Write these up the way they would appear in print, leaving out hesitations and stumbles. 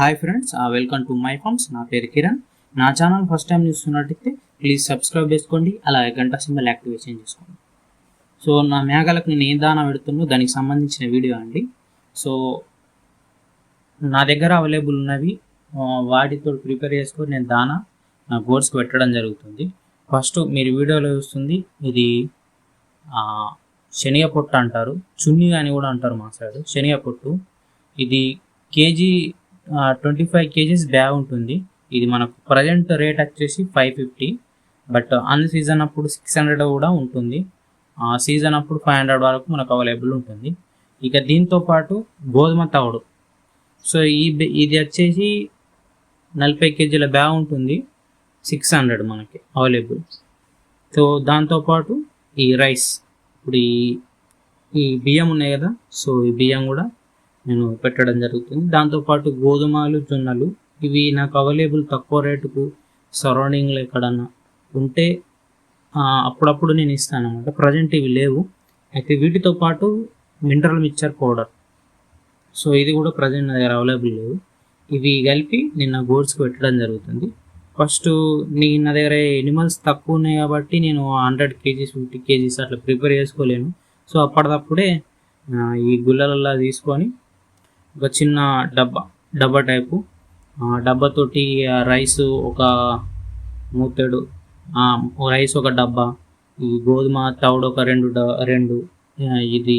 Hi friends, welcome to my farms. నా పేరు కిరణ్. నా ఛానల్ ఫస్ట్ టైం చూస్తున్నట్టయితే ప్లీజ్ సబ్స్క్రైబ్ చేసుకోండి, అలాగే గంట సింబల్ యాక్టివేషన్ చేసుకోండి. సో నా మేకలకు నేను ఏం దానా పెడుతున్నో దానికి సంబంధించిన వీడియో అండి. సో నా దగ్గర అవైలబుల్ ఉన్నవి వాటితో ప్రిపేర్ చేసుకొని నేను దానా నా గోడ్స్కి పెట్టడం జరుగుతుంది. ఫస్ట్ మీరు వీడియోలో చూస్తుంది ఇది శనగ పొట్టు అంటారు, చున్నీ అని కూడా అంటారు మా సైడ్. శనగ పొట్టు ఇది కేజీ 25 kgs బ్యాగ్ ఉంటుంది. ఇది మనకు ప్రజెంట్ రేట్ వచ్చేసి 550, బట్ అన్ సీజన్ అప్పుడు 600 కూడా ఉంటుంది. సీజన్ అప్పుడు 500 వరకు మనకు అవైలబుల్ ఉంటుంది. ఇక దీంతో పాటు గోధుమ తవుడు. సో ఇది వచ్చేసి 40 kgల బ్యాగ్ ఉంటుంది, 600 మనకి అవైలబుల్. సో దాంతోపాటు ఈ రైస్, ఇప్పుడు ఈ బియ్యం ఉన్నాయి కదా, సో ఈ బియ్యం కూడా నేను పెట్టడం జరుగుతుంది. దాంతోపాటు గోధుమలు, జొన్నలు ఇవి నాకు అవైలబుల్ తక్కువ రేటుకు సరౌండింగ్లో ఎక్కడన్నా ఉంటే అప్పుడప్పుడు నేను ఇస్తాను అన్నమాట. ప్రజెంట్ ఇవి లేవు. అయితే వీటితో పాటు మినరల్ మిక్చర్ పౌడర్, సో ఇది కూడా ప్రజెంట్ నా దగ్గర అవైలబుల్ లేవు. ఇవి కలిపి నేను నా గోడ్స్కి పెట్టడం జరుగుతుంది. ఫస్ట్ నా దగ్గర ఎనిమల్స్ తక్కువ ఉన్నాయి కాబట్టి నేను 100 kgs 50 kgs అట్లా ప్రిపేర్ చేసుకోలేను. సో అప్పటికప్పుడే ఈ గుళ్ళలలో తీసుకొని ఒక చిన్న డబ్బా టైపు డబ్బాతోటి రైస్ ఒక మూతెడు, రైస్ ఒక డబ్బా, ఈ గోధుమ తవుడు ఒక రెండు ఇది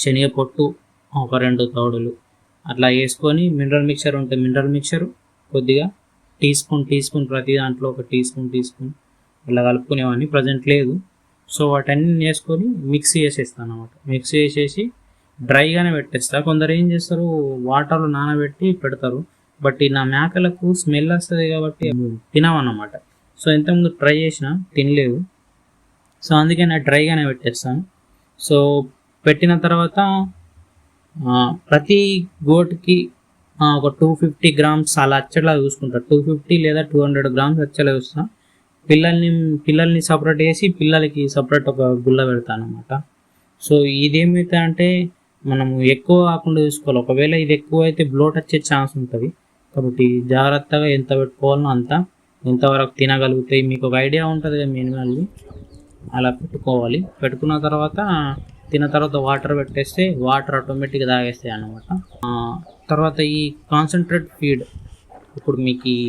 శనగ పొట్టు ఒక 2 తవుడులు అట్లా వేసుకొని మినరల్ మిక్చర్ ఉంటే మినరల్ మిక్చరు కొద్దిగా టీ స్పూన్ ప్రతి దాంట్లో ఒక టీ స్పూన్ ఇలా కలుపుకునేవాడిని. ప్రజెంట్ లేదు. సో వాటన్నీ వేసుకొని మిక్స్ చేసేస్తాను అన్నమాట. మిక్స్ చేసేసి డ్రైగానే పెట్టేస్తా. కొందరు ఏం చేస్తారు, వాటర్లో నానబెట్టి పెడతారు, బట్ నా మేకలకు స్మెల్ వస్తుంది కాబట్టి తినవన్నమాట. సో ఇంతకుముందు ట్రై చేసిన తినలేదు. సో అందుకే నేను డ్రైగానే పెట్టేస్తాను. సో పెట్టిన తర్వాత ప్రతి గోటుకి ఒక 250 grams అలా వచ్చేలా చూసుకుంటా. 250 లేదా 200 grams వచ్చేలా చూస్తా. పిల్లల్ని సపరేట్ చేసి పిల్లలకి సపరేట్ ఒక గుల్ల పెడతాను అనమాట. సో ఇదేమైతే అంటే మనము ఎక్కువ కాకుండా చూసుకోవాలి. ఒకవేళ ఇది ఎక్కువ అయితే బ్లోట్ వచ్చే ఛాన్స్ ఉంటుంది. కాబట్టి జాగ్రత్తగా ఎంత పెట్టుకోవాలో ఎంతవరకు తినగలుగుతాయి మీకు ఒక ఐడియా ఉంటుంది కదా మినిమల్ని, అలా పెట్టుకోవాలి. పెట్టుకున్న తర్వాత తిన్న తర్వాత వాటర్ పెట్టేస్తే వాటర్ ఆటోమేటిక్గా తాగేస్తాయి అన్నమాట. తర్వాత ఈ కాన్సన్ట్రేట్ ఫీడ్, ఇప్పుడు మీకు ఈ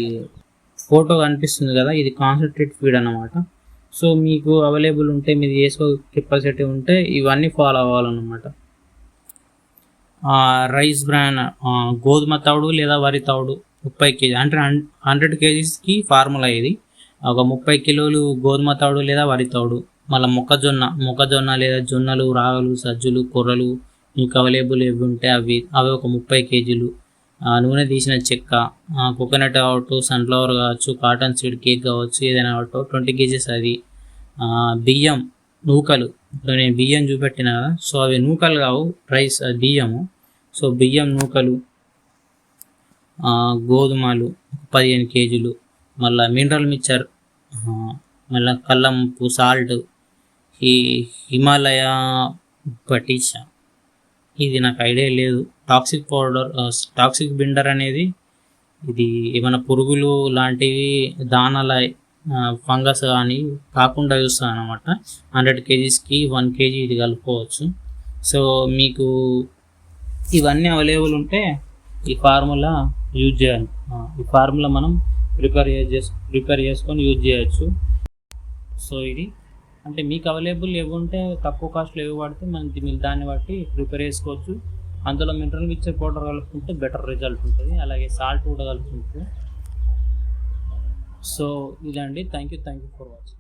ఫోటో కనిపిస్తుంది కదా, ఇది కాన్సన్ట్రేట్ ఫీడ్ అన్నమాట. సో మీకు అవైలబుల్ ఉంటే, మీరు చేసుకో కెపాసిటీ ఉంటే ఇవన్నీ ఫాలో అవ్వాలన్నమాట. రైస్ బ్రాన్, గోధుమ తవుడు లేదా వరి తవుడు 30 kg, అంటే 100 kgsకి ఫార్ములా ఇది. ఒక 30 కిలోలు గోధుమ తవుడు లేదా వరి తవుడు. మళ్ళీ మొక్కజొన్న లేదా జొన్నలు, రాగులు, సజ్జలు, కొర్రలు మీకు అవైలబుల్ ఏవి ఉంటే అవి ఒక 30 kgలు. నూనె తీసిన చెక్క, కోకోనట్ కావచ్చు, సన్ఫ్లవర్ కావచ్చు, కాటన్ సీడ్ కేక్ కావచ్చు, ఏదైనా కావచ్చు 20 kgs అది. బియ్యం నూకలు, నేను బియ్యం చూపెట్టిన కదా, సో అవి నూకలు కావు, రైస్ బియ్యము. సో బియ్యం నూకలు, గోధుమలు 15 kgలు, మళ్ళీ మినరల్ మిక్చర్, మళ్ళీ కల్లం ఉప్పు, సాల్ట్, ఈ హిమాలయ పటీషా, ఇది నాకు ఐడియా లేదు. టాక్సిక్ పౌడర్, టాక్సిక్ బిండర్ అనేది ఇది ఏమైనా పురుగులు లాంటివి దానాల ఫంగస్ కానీ కాకుండా చూస్తాను అనమాట. 100 kgsకి 1 kg ఇది కలుపుకోవచ్చు. సో మీకు ఇవన్నీ అవైలబుల్ ఉంటే ఈ ఫార్ములా యూజ్ చేయాలి. ఈ ఫార్ములా మనం ప్రిపేర్ చేసుకొని యూజ్ చేయొచ్చు. సో ఇది అంటే మీకు అవైలబుల్ ఏవి ఉంటే తక్కువ కాస్ట్లో ఏవి పడితే మీరు దాన్ని బట్టి ప్రిపేర్ చేసుకోవచ్చు. అందులో మినరల్ మిక్చర్ పౌడర్ కలుపుకుంటే బెటర్ రిజల్ట్ ఉంటుంది, అలాగే సాల్ట్ కూడా కలుపుకుంటే. సో ఇదండి. Thank you for watching.